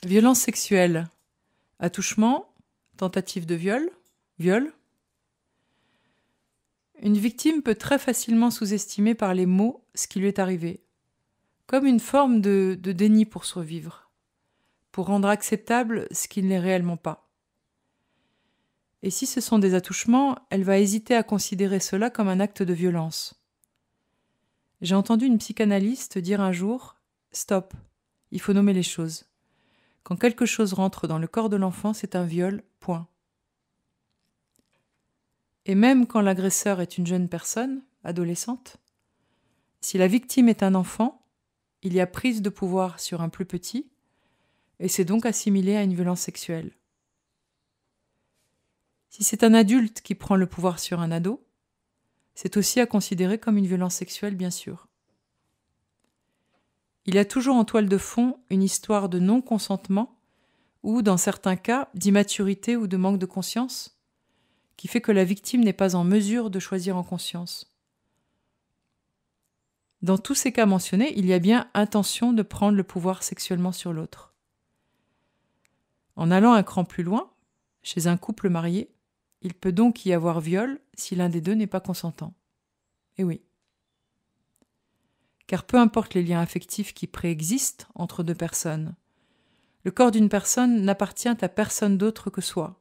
Violence sexuelle, attouchement, tentative de viol, viol. Une victime peut très facilement sous-estimer par les mots ce qui lui est arrivé, comme une forme de déni pour survivre, pour rendre acceptable ce qui ne l'est réellement pas. Et si ce sont des attouchements, elle va hésiter à considérer cela comme un acte de violence. J'ai entendu une psychanalyste dire un jour « Stop, il faut nommer les choses. Quand quelque chose rentre dans le corps de l'enfant, c'est un viol, point. » Et même quand l'agresseur est une jeune personne, adolescente, si la victime est un enfant, il y a prise de pouvoir sur un plus petit, et c'est donc assimilé à une violence sexuelle. Si c'est un adulte qui prend le pouvoir sur un ado, c'est aussi à considérer comme une violence sexuelle, bien sûr. Il y a toujours en toile de fond une histoire de non-consentement ou, dans certains cas, d'immaturité ou de manque de conscience, qui fait que la victime n'est pas en mesure de choisir en conscience. Dans tous ces cas mentionnés, il y a bien intention de prendre le pouvoir sexuellement sur l'autre. En allant un cran plus loin, chez un couple marié, il peut donc y avoir viol si l'un des deux n'est pas consentant. Et oui. Car peu importe les liens affectifs qui préexistent entre deux personnes, le corps d'une personne n'appartient à personne d'autre que soi.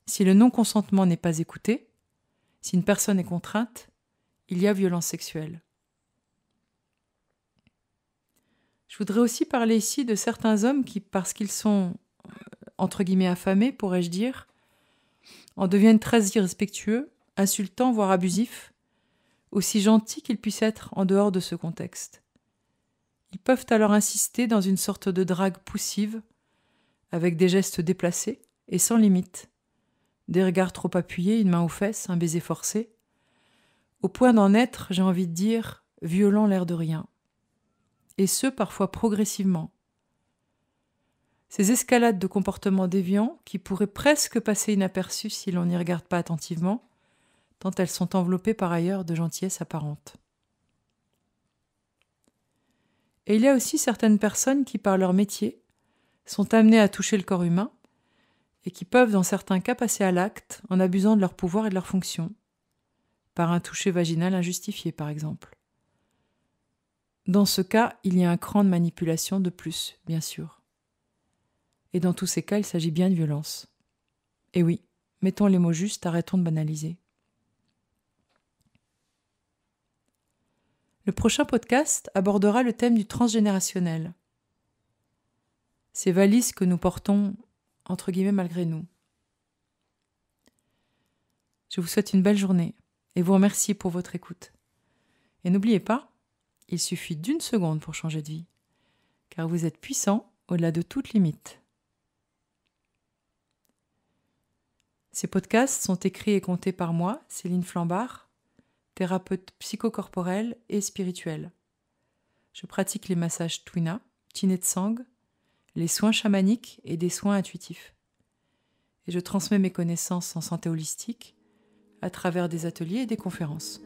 Si le non-consentement n'est pas écouté, si une personne est contrainte, il y a violence sexuelle. Je voudrais aussi parler ici de certains hommes qui, parce qu'ils sont, entre guillemets, affamés, pourrais-je dire, en deviennent très irrespectueux, insultants, voire abusifs, aussi gentils qu'ils puissent être en dehors de ce contexte. Ils peuvent alors insister dans une sorte de drague poussive, avec des gestes déplacés et sans limite, des regards trop appuyés, une main aux fesses, un baiser forcé, au point d'en être, j'ai envie de dire, violent l'air de rien. Et ce, parfois progressivement. Ces escalades de comportements déviants, qui pourraient presque passer inaperçues si l'on n'y regarde pas attentivement, tant elles sont enveloppées par ailleurs de gentillesse apparente. Et il y a aussi certaines personnes qui, par leur métier, sont amenées à toucher le corps humain et qui peuvent, dans certains cas, passer à l'acte en abusant de leur pouvoir et de leur fonction, par un toucher vaginal injustifié, par exemple. Dans ce cas, il y a un cran de manipulation de plus, bien sûr. Et dans tous ces cas, il s'agit bien de violence. Et oui, mettons les mots justes, arrêtons de banaliser. Le prochain podcast abordera le thème du transgénérationnel. Ces valises que nous portons, entre guillemets, malgré nous. Je vous souhaite une belle journée et vous remercie pour votre écoute. Et n'oubliez pas, il suffit d'1 seconde pour changer de vie, car vous êtes puissant au-delà de toute limite. Ces podcasts sont écrits et comptés par moi, Céline Flambard, thérapeute psychocorporelle et spirituelle. Je pratique les massages Twina, Tinetsang, les soins chamaniques et des soins intuitifs. Et je transmets mes connaissances en santé holistique à travers des ateliers et des conférences.